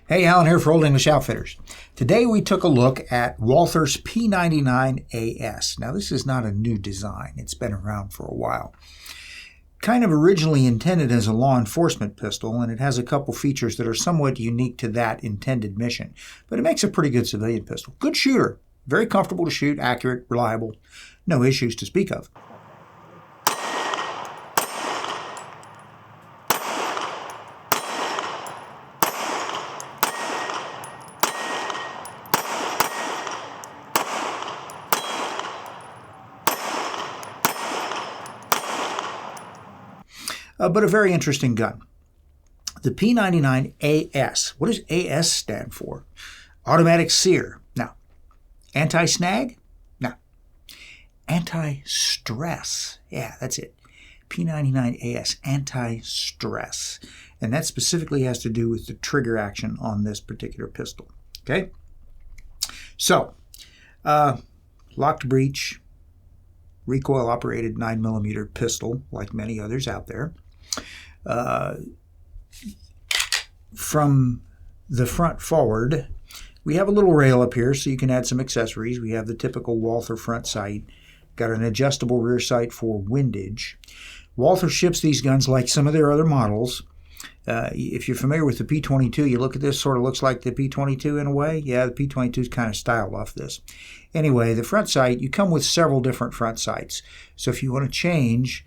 Hey, Alan here for Old English Outfitters. Today we took a look at Walther's P99 AS. Now this is not a new design. It's been around for a while. Kind of originally intended as a law enforcement pistol, and it has a couple features that are somewhat unique to that intended mission. But it makes a pretty good civilian pistol. Good shooter. Very comfortable to shoot, accurate, reliable. No issues to speak of. But a very interesting gun. The P99 AS. What does AS stand for? Automatic sear. No. Anti-snag? No. Anti-stress. Yeah, that's it. P99 AS, anti-stress. And that specifically has to do with the trigger action on this particular pistol. Okay? So, locked breech, recoil-operated 9mm pistol, like many others out there. From the front forward, we have a little rail up here so you can add some accessories. We have the typical Walther front sight, got an adjustable rear sight for windage. Walther ships these guns like some of their other models. If you're familiar with the P22, you look at this, sort of looks like the P22 in a way. Yeah, the P22 is kind of styled off this. Anyway, the front sight, you come with several different front sights. So if you want to change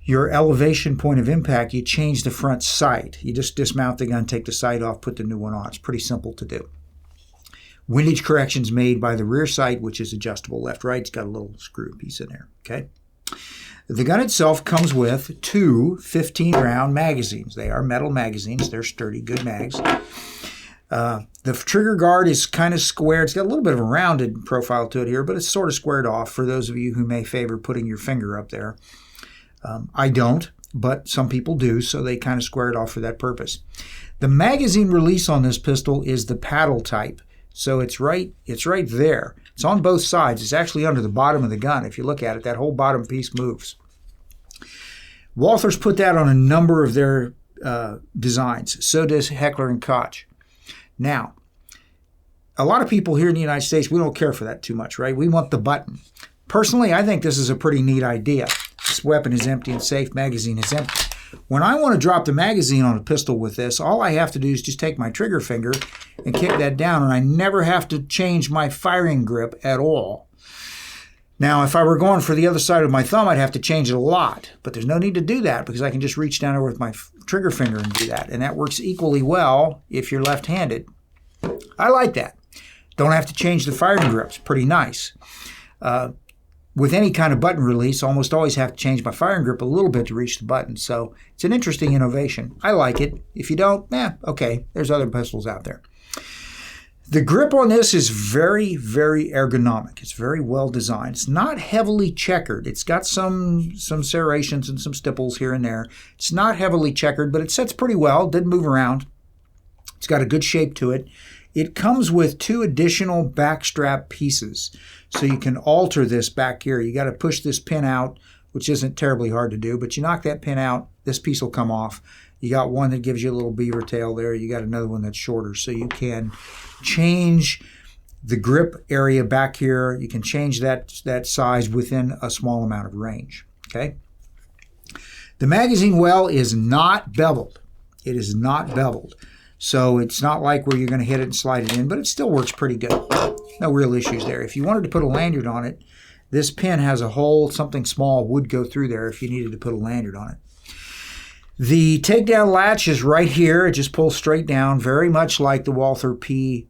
your elevation point of impact, you change the front sight. You just dismount the gun, take the sight off, put the new one on. It's pretty simple to do. Windage corrections made by the rear sight, which is adjustable left-right. It's got a little screw piece in there. Okay. The gun itself comes with two 15-round magazines. They are metal magazines. They're sturdy, good mags. The trigger guard is kind of square. It's got a little bit of a rounded profile to it here, but it's sort of squared off for those of you who may favor putting your finger up there. I don't, but some people do, so they kind of square it off for that purpose. The magazine release on this pistol is the paddle type, so it's right there. It's on both sides. It's actually under the bottom of the gun. If you look at it, that whole bottom piece moves. Walther's put that on a number of their designs. So does Heckler & Koch. Now, a lot of people here in the United States, we don't care for that too much, right? We want the button. Personally, I think this is a pretty neat idea. This weapon is empty and safe. Magazine is empty. When I want to drop the magazine on a pistol with this, all I have to do is just take my trigger finger and kick that down, and I never have to change my firing grip at all. Now, if I were going for the other side of my thumb, I'd have to change it a lot, but there's no need to do that because I can just reach down there with my trigger finger and do that, and that works equally well if you're left-handed. I like that. Don't have to change the firing grips. Pretty nice. With any kind of button release, I almost always have to change my firing grip a little bit to reach the button. So it's an interesting innovation. I like it. If you don't, okay, there's other pistols out there. The grip on this is very, very ergonomic. It's very well designed. It's not heavily checkered. It's got some serrations and some stipples here and there. It's not heavily checkered, but it sets pretty well. Didn't move around. It's got a good shape to it. It comes with two additional backstrap pieces. So you can alter this back here. You got to push this pin out, which isn't terribly hard to do, but you knock that pin out, this piece will come off. You got one that gives you a little beaver tail there. You got another one that's shorter. So you can change the grip area back here. You can change that size within a small amount of range. Okay. The magazine well is not beveled. It is not beveled. So it's not like where you're going to hit it and slide it in, but it still works pretty good. No real issues there. If you wanted to put a lanyard on it, this pin has a hole. Something small would go through there if you needed to put a lanyard on it. The takedown latch is right here. It just pulls straight down, very much like the Walther PPQ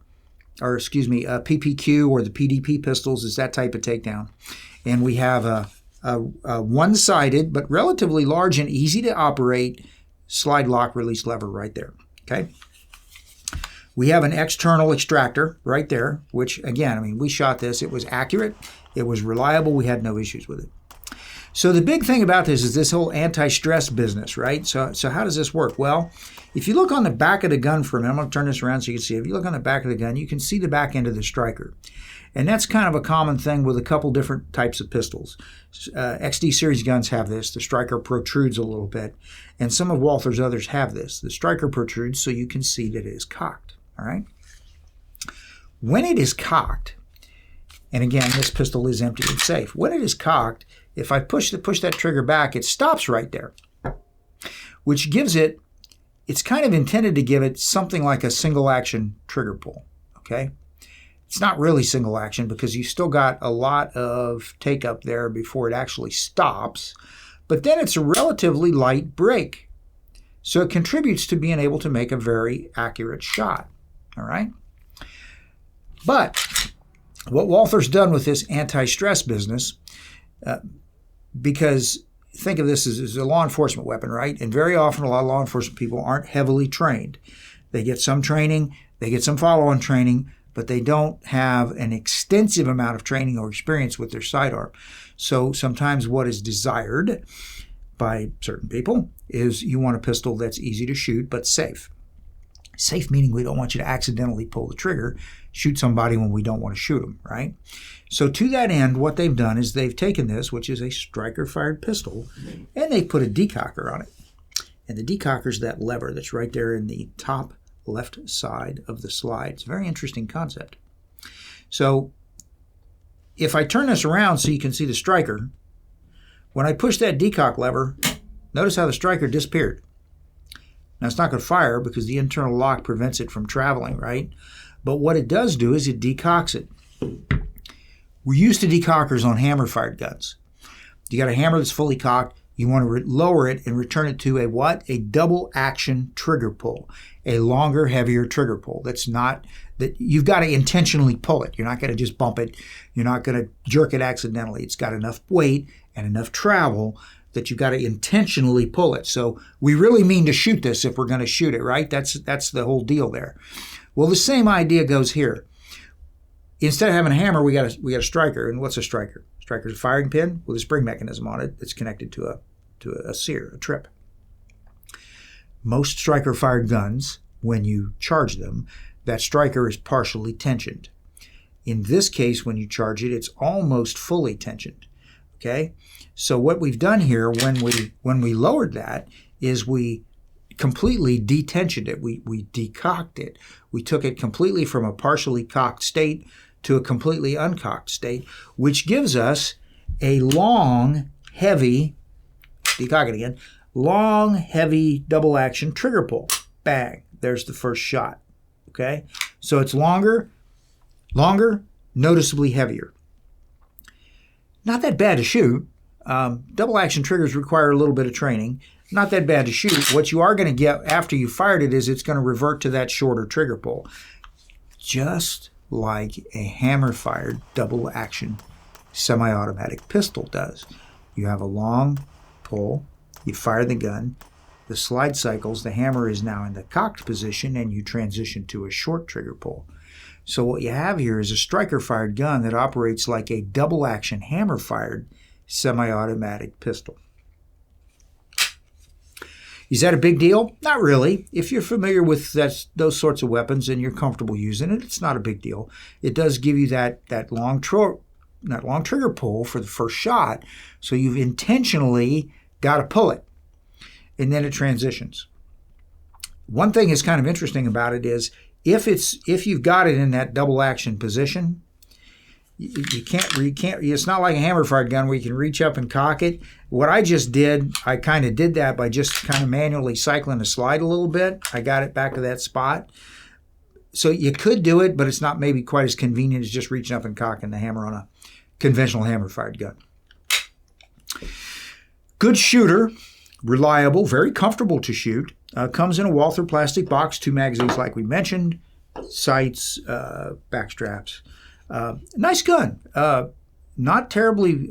or the PDP pistols. Is that type of takedown. And we have a one-sided but relatively large and easy to operate slide lock release lever right there. Okay. We have an external extractor right there, which again, we shot this. It was accurate. It was reliable. We had no issues with it. So the big thing about this is this whole anti-stress business, right? So how does this work? Well, if you look on the back of the gun for a minute, I'm going to turn this around so you can see. If you look on the back of the gun, you can see the back end of the striker. And that's kind of a common thing with a couple different types of pistols. XD series guns have this. The striker protrudes a little bit. And some of Walther's others have this. The striker protrudes so you can see that it is cocked. all right? When it is cocked, and again, this pistol is empty and safe. When it is cocked, if I push that trigger back, it stops right there, which gives it, it's kind of intended to give it something like a single action trigger pull, okay? It's not really single action because you still got a lot of take up there before it actually stops, but then it's a relatively light break. So it contributes to being able to make a very accurate shot, all right? But what Walther's done with this anti-stress business, because think of this as a law enforcement weapon, right? And very often a lot of law enforcement people aren't heavily trained. They get some training, they get some follow-on training, but they don't have an extensive amount of training or experience with their sidearm. So sometimes what is desired by certain people is you want a pistol that's easy to shoot but safe. Safe meaning we don't want you to accidentally pull the trigger, shoot somebody when we don't want to shoot them, right? So to that end, what they've done is they've taken this, which is a striker-fired pistol, and they put a decocker on it. And the decocker is that lever that's right there in the top left side of the slide. It's a very interesting concept. So if I turn this around so you can see the striker, when I push that decock lever, notice how the striker disappeared. Now, it's not going to fire because the internal lock prevents it from traveling, right? But what it does do is it decocks it. We're used to decockers on hammer-fired guns. You got a hammer that's fully cocked. You want to lower it and return it to a what? A double-action trigger pull, a longer, heavier trigger pull. That's not that you've got to intentionally pull it. You're not going to just bump it. You're not going to jerk it accidentally. It's got enough weight and enough travel that you've got to intentionally pull it. So we really mean to shoot this if we're going to shoot it, right? That's the whole deal there. Well, the same idea goes here. Instead of having a hammer, we got a striker. And what's a striker? Striker's a firing pin with a spring mechanism on it that's connected to a sear, a trip. Most striker-fired guns, when you charge them, that striker is partially tensioned. In this case, when you charge it, it's almost fully tensioned. Okay? So what we've done here when we lowered that is we completely detensioned it. We decocked it. We took it completely from a partially cocked state to a completely uncocked state, which gives us a long, heavy, decock it again, long, heavy double action trigger pull. Bang. There's the first shot. Okay? So it's longer, noticeably heavier. Not that bad to shoot. Double action triggers require a little bit of training. Not that bad to shoot. What you are going to get after you fired it is it's going to revert to that shorter trigger pull. Just like a hammer-fired double action semi-automatic pistol does. You have a long pull, you fire the gun, the slide cycles, the hammer is now in the cocked position, and you transition to a short trigger pull. So what you have here is a striker-fired gun that operates like a double-action hammer-fired semi-automatic pistol. Is that a big deal? Not really. If you're familiar with those sorts of weapons and you're comfortable using it, it's not a big deal. It does give you that long trigger pull for the first shot, so you've intentionally got to pull it, and then it transitions. One thing that's kind of interesting about it is if you've got it in that double action position, you can't. It's not like a hammer-fired gun where you can reach up and cock it. What I just did, I kind of did that by just kind of manually cycling the slide a little bit. I got it back to that spot. So you could do it, but it's not maybe quite as convenient as just reaching up and cocking the hammer on a conventional hammer-fired gun. Good shooter, reliable, very comfortable to shoot. Comes in a Walther plastic box, 2 magazines like we mentioned, sights, back straps. Nice gun. Not terribly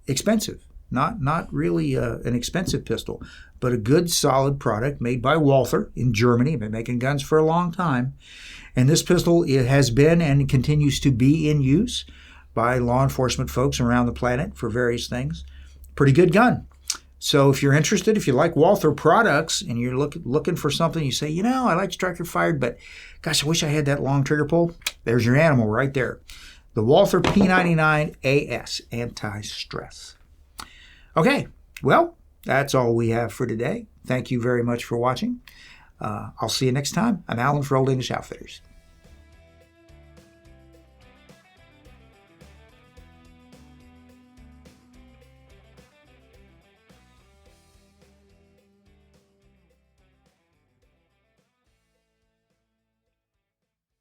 expensive. Not really an expensive pistol, but a good, solid product made by Walther in Germany. Been making guns for a long time. And this pistol, it has been and continues to be in use by law enforcement folks around the planet for various things. Pretty good gun. So if you're interested, if you like Walther products and you're looking for something, you say, I like striker fired, but gosh, I wish I had that long trigger pull. There's your animal right there. The Walther P99 AS, anti-stress. Okay, well, that's all we have for today. Thank you very much for watching. I'll see you next time. I'm Alan for Old English Outfitters.